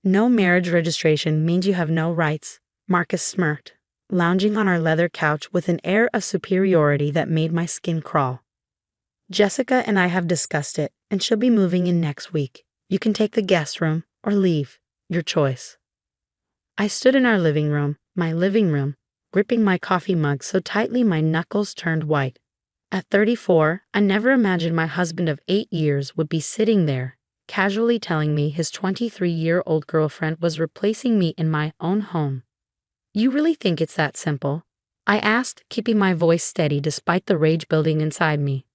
No marriage registration means you have no rights, Marcus smirked, lounging on our leather couch with an air of superiority that made my skin crawl. Jessica and I have discussed it, and she'll be moving in next week. You can take the guest room or leave, your choice. I stood in our living room, my living room, gripping my coffee mug so tightly my knuckles turned white. At 34, I never imagined my husband of 8 years would be sitting there, casually telling me his 23-year-old girlfriend was replacing me in my own home. You really think it's that simple? I asked, keeping my voice steady despite the rage building inside me.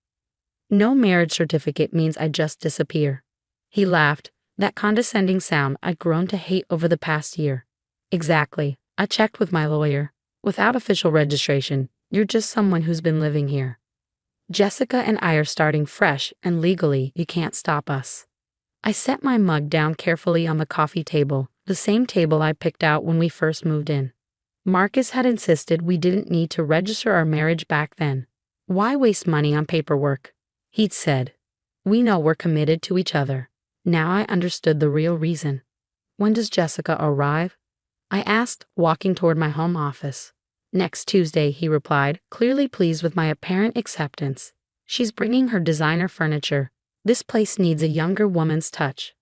No marriage certificate means I just disappear. He laughed, that condescending sound I'd grown to hate over the past year. Exactly. I checked with my lawyer. Without official registration, you're just someone who's been living here. Jessica and I are starting fresh, and legally, you can't stop us. I set my mug down carefully on the coffee table, the same table I picked out when we first moved in. Marcus had insisted we didn't need to register our marriage back then. Why waste money on paperwork? He'd said. We know we're committed to each other. Now I understood the real reason. When does Jessica arrive? I asked, walking toward my home office. Next Tuesday, he replied, clearly pleased with my apparent acceptance. She's bringing her designer furniture. This place needs a younger woman's touch.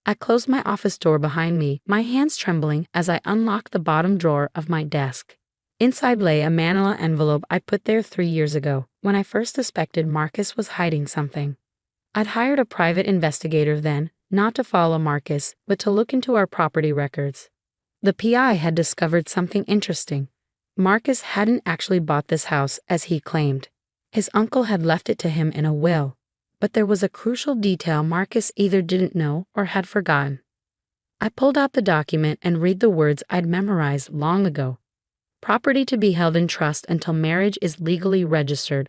I closed my office door behind me, my hands trembling as I unlocked the bottom drawer of my desk. Inside lay a manila envelope I put there 3 years ago, when I first suspected Marcus was hiding something. I'd hired a private investigator then, not to follow Marcus, but to look into our property records. The PI had discovered something interesting. Marcus hadn't actually bought this house as he claimed. His uncle had left it to him in a will. But there was a crucial detail Marcus either didn't know or had forgotten. I pulled out the document and read the words I'd memorized long ago. Property to be held in trust until marriage is legally registered.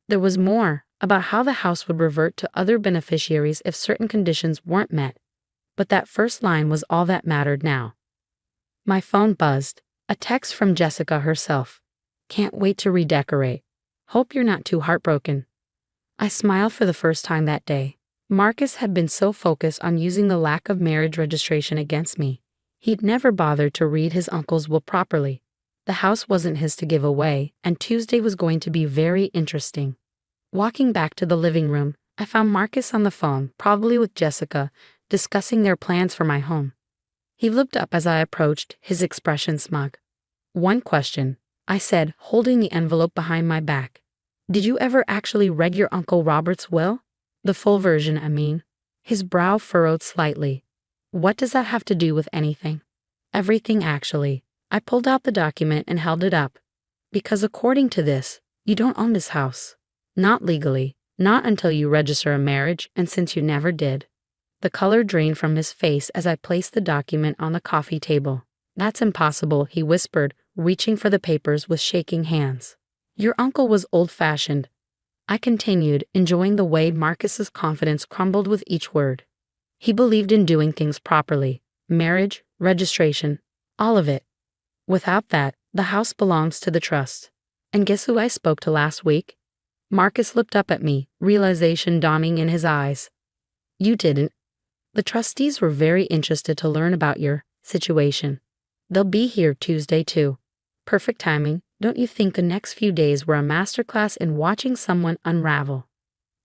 There was more about how the house would revert to other beneficiaries if certain conditions weren't met. But that first line was all that mattered now. My phone buzzed. A text from Jessica herself. Can't wait to redecorate. Hope you're not too heartbroken. I smiled for the first time that day. Marcus had been so focused on using the lack of marriage registration against me. He'd never bothered to read his uncle's will properly. The house wasn't his to give away, and Tuesday was going to be very interesting. Walking back to the living room, I found Marcus on the phone, probably with Jessica, discussing their plans for my home. He looked up as I approached, his expression smug. One question, I said, holding the envelope behind my back. Did you ever actually read your Uncle Robert's will? The full version, I mean. His brow furrowed slightly. What does that have to do with anything? Everything, actually. I pulled out the document and held it up. Because according to this, you don't own this house. Not legally, not until you register a marriage, and since you never did. The color drained from his face as I placed the document on the coffee table. That's impossible, he whispered, reaching for the papers with shaking hands. Your uncle was old-fashioned. I continued, enjoying the way Marcus's confidence crumbled with each word. He believed in doing things properly. Marriage, registration, all of it. Without that, the house belongs to the trust. And guess who I spoke to last week? Marcus looked up at me, realization dawning in his eyes. You didn't. The trustees were very interested to learn about your situation. They'll be here Tuesday too. Perfect timing. Don't you think the next few days were a masterclass in watching someone unravel?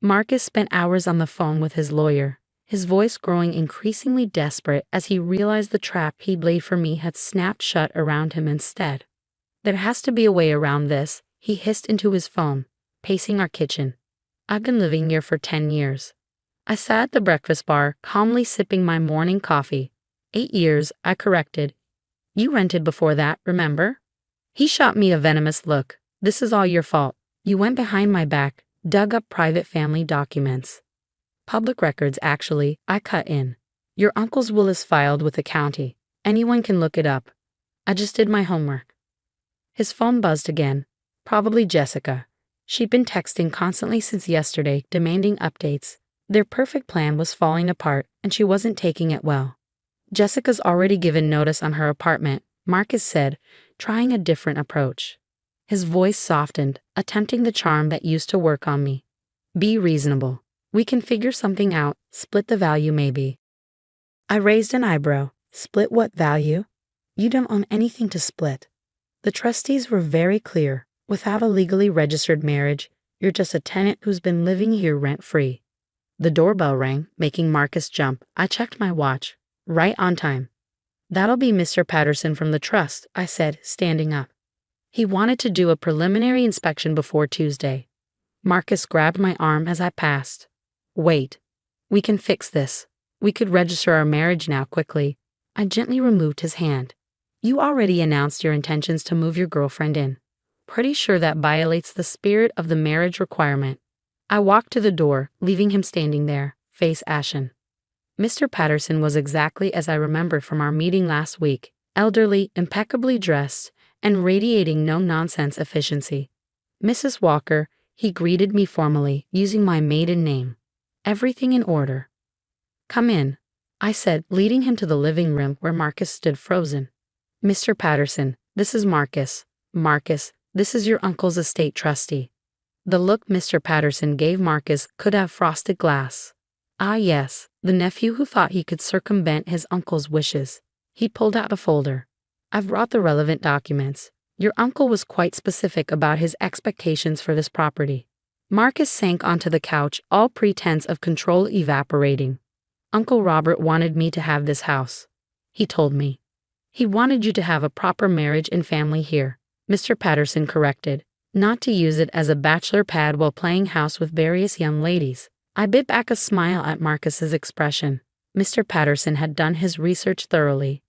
Marcus spent hours on the phone with his lawyer, his voice growing increasingly desperate as he realized the trap he'd laid for me had snapped shut around him instead. There has to be a way around this, he hissed into his phone, pacing our kitchen. I've been living here for 10 years. I sat at the breakfast bar, calmly sipping my morning coffee. 8 years, I corrected. You rented before that, remember? He shot me a venomous look. This is all your fault. You went behind my back, dug up private family documents. Public records, actually, I cut in. Your uncle's will is filed with the county. Anyone can look it up. I just did my homework. His phone buzzed again. Probably Jessica. She'd been texting constantly since yesterday, demanding updates. Their perfect plan was falling apart, and she wasn't taking it well. Jessica's already given notice on her apartment, Marcus said, trying a different approach. His voice softened, attempting the charm that used to work on me. Be reasonable. We can figure something out, split the value maybe. I raised an eyebrow. Split what value? You don't own anything to split. The trustees were very clear. Without a legally registered marriage, you're just a tenant who's been living here rent-free. The doorbell rang, making Marcus jump. I checked my watch. Right on time. That'll be Mr. Patterson from the trust, I said, standing up. He wanted to do a preliminary inspection before Tuesday. Marcus grabbed my arm as I passed. Wait. We can fix this. We could register our marriage now quickly. I gently removed his hand. You already announced your intentions to move your girlfriend in. Pretty sure that violates the spirit of the marriage requirement. I walked to the door, leaving him standing there, face ashen. Mr. Patterson was exactly as I remembered from our meeting last week, elderly, impeccably dressed, and radiating no-nonsense efficiency. Mrs. Walker, he greeted me formally, using my maiden name. Everything in order. Come in, I said, leading him to the living room where Marcus stood frozen. Mr. Patterson, this is Marcus. Marcus, this is your uncle's estate trustee. The look Mr. Patterson gave Marcus could have frosted glass. Ah yes, the nephew who thought he could circumvent his uncle's wishes. He pulled out a folder. I've brought the relevant documents. Your uncle was quite specific about his expectations for this property. Marcus sank onto the couch, all pretense of control evaporating. Uncle Robert wanted me to have this house. He told me. He wanted you to have a proper marriage and family here, Mr. Patterson corrected, not to use it as a bachelor pad while playing house with various young ladies. I bit back a smile at Marcus's expression. Mr. Patterson had done his research thoroughly.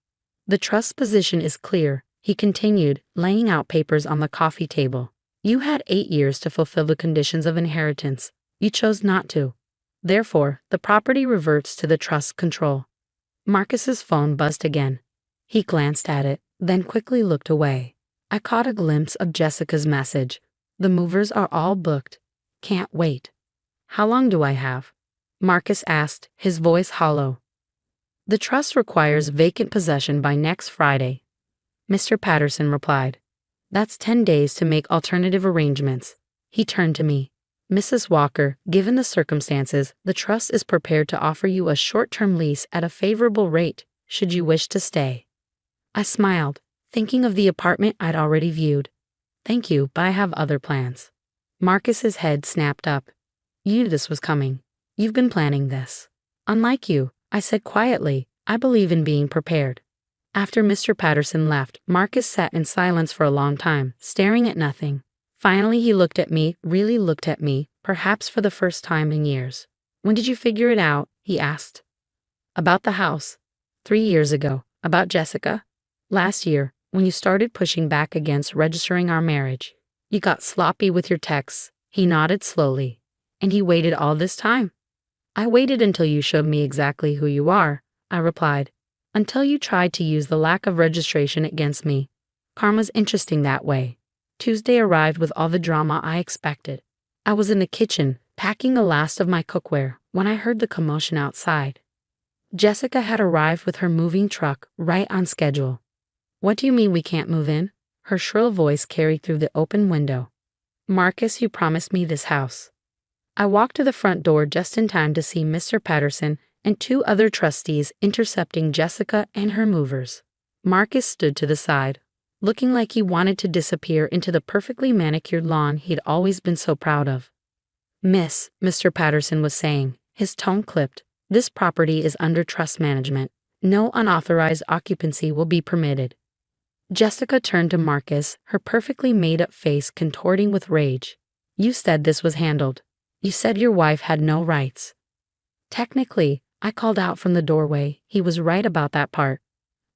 The trust's position is clear, he continued, laying out papers on the coffee table. You had 8 years to fulfill the conditions of inheritance. You chose not to. Therefore, the property reverts to the trust's control. Marcus's phone buzzed again. He glanced at it, then quickly looked away. I caught a glimpse of Jessica's message. The movers are all booked. Can't wait. How long do I have? Marcus asked, his voice hollow. The trust requires vacant possession by next Friday. Mr. Patterson replied. That's 10 days to make alternative arrangements. He turned to me. Mrs. Walker, given the circumstances, the trust is prepared to offer you a short-term lease at a favorable rate, should you wish to stay. I smiled, thinking of the apartment I'd already viewed. Thank you, but I have other plans. Marcus's head snapped up. You knew this was coming. You've been planning this. Unlike you, I said quietly, I believe in being prepared. After Mr. Patterson left, Marcus sat in silence for a long time, staring at nothing. Finally, he looked at me, really looked at me, perhaps for the first time in years. When did you figure it out? He asked. About the house. 3 years ago. About Jessica. Last year, when you started pushing back against registering our marriage. You got sloppy with your texts. He nodded slowly. And he waited all this time? I waited until you showed me exactly who you are, I replied. Until you tried to use the lack of registration against me. Karma's interesting that way. Tuesday arrived with all the drama I expected. I was in the kitchen, packing the last of my cookware, when I heard the commotion outside. Jessica had arrived with her moving truck, right on schedule. What do you mean we can't move in? Her shrill voice carried through the open window. Marcus, you promised me this house. I walked to the front door just in time to see Mr. Patterson and 2 other trustees intercepting Jessica and her movers. Marcus stood to the side, looking like he wanted to disappear into the perfectly manicured lawn he'd always been so proud of. Miss, Mr. Patterson was saying, his tone clipped, this property is under trust management. No unauthorized occupancy will be permitted. Jessica turned to Marcus, her perfectly made-up face contorting with rage. You said this was handled. You said your wife had no rights. Technically, I called out from the doorway, he was right about that part.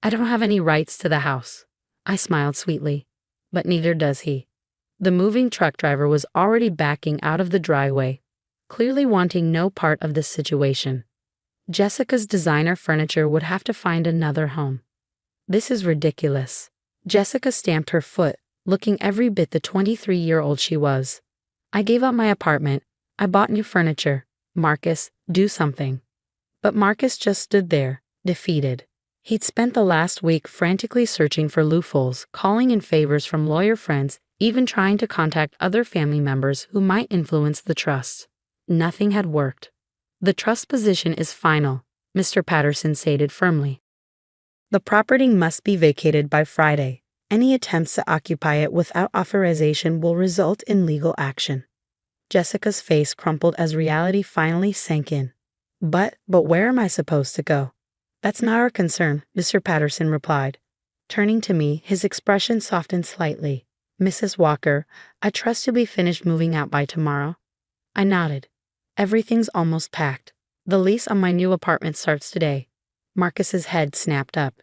I don't have any rights to the house. I smiled sweetly. But neither does he. The moving truck driver was already backing out of the driveway, clearly wanting no part of this situation. Jessica's designer furniture would have to find another home. This is ridiculous. Jessica stamped her foot, looking every bit the 23-year-old she was. I gave up my apartment. I bought new furniture. Marcus, do something. But Marcus just stood there, defeated. He'd spent the last week frantically searching for loopholes, calling in favors from lawyer friends, even trying to contact other family members who might influence the trust. Nothing had worked. The trust position is final, Mr. Patterson stated firmly. The property must be vacated by Friday. Any attempts to occupy it without authorization will result in legal action. Jessica's face crumpled as reality finally sank in. But where am I supposed to go? That's not our concern, Mr. Patterson replied. Turning to me, his expression softened slightly. Mrs. Walker, I trust you'll be finished moving out by tomorrow. I nodded. Everything's almost packed. The lease on my new apartment starts today. Marcus's head snapped up.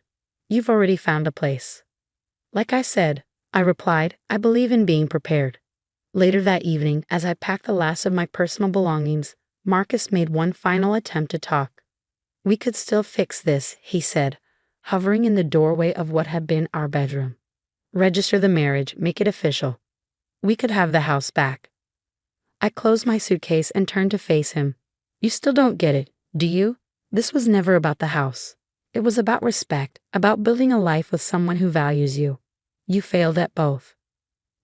You've already found a place. Like I said, I replied, I believe in being prepared. Later that evening, as I packed the last of my personal belongings, Marcus made one final attempt to talk. We could still fix this, he said, hovering in the doorway of what had been our bedroom. Register the marriage, make it official. We could have the house back. I closed my suitcase and turned to face him. You still don't get it, do you? This was never about the house. It was about respect, about building a life with someone who values you. You failed at both.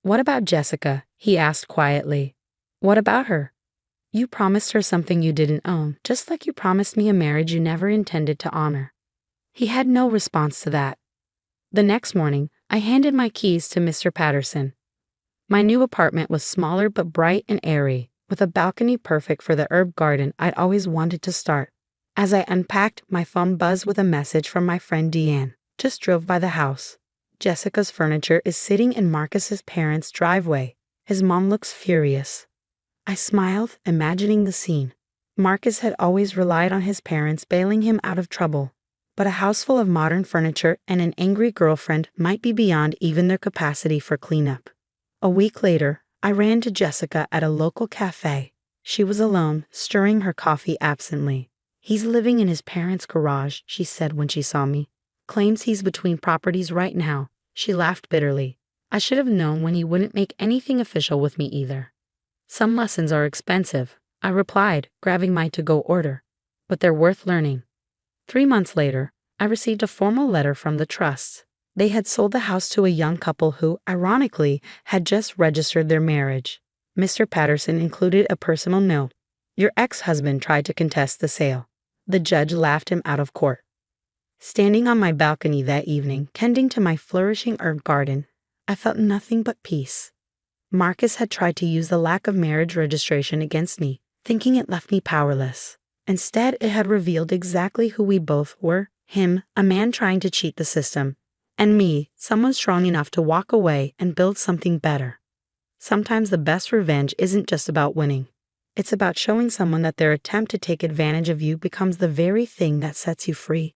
What about Jessica? He asked quietly. What about her? You promised her something you didn't own, just like you promised me a marriage you never intended to honor. He had no response to that. The next morning, I handed my keys to Mr. Patterson. My new apartment was smaller but bright and airy, with a balcony perfect for the herb garden I'd always wanted to start. As I unpacked, my phone buzzed with a message from my friend Deanne. Just drove by the house. Jessica's furniture is sitting in Marcus's parents' driveway. His mom looks furious. I smiled, imagining the scene. Marcus had always relied on his parents bailing him out of trouble, but a house full of modern furniture and an angry girlfriend might be beyond even their capacity for cleanup. A week later, I ran to Jessica at a local cafe. She was alone, stirring her coffee absently. He's living in his parents' garage, she said when she saw me. Claims he's between properties right now. She laughed bitterly. I should have known when he wouldn't make anything official with me either. Some lessons are expensive, I replied, grabbing my to-go order. But they're worth learning. 3 months later, I received a formal letter from the trust. They had sold the house to a young couple who, ironically, had just registered their marriage. Mr. Patterson included a personal note. Your ex-husband tried to contest the sale. The judge laughed him out of court. Standing on my balcony that evening, tending to my flourishing herb garden, I felt nothing but peace. Marcus had tried to use the lack of marriage registration against me, thinking it left me powerless. Instead, it had revealed exactly who we both were. Him, a man trying to cheat the system, and me, someone strong enough to walk away and build something better. Sometimes the best revenge isn't just about winning. It's about showing someone that their attempt to take advantage of you becomes the very thing that sets you free.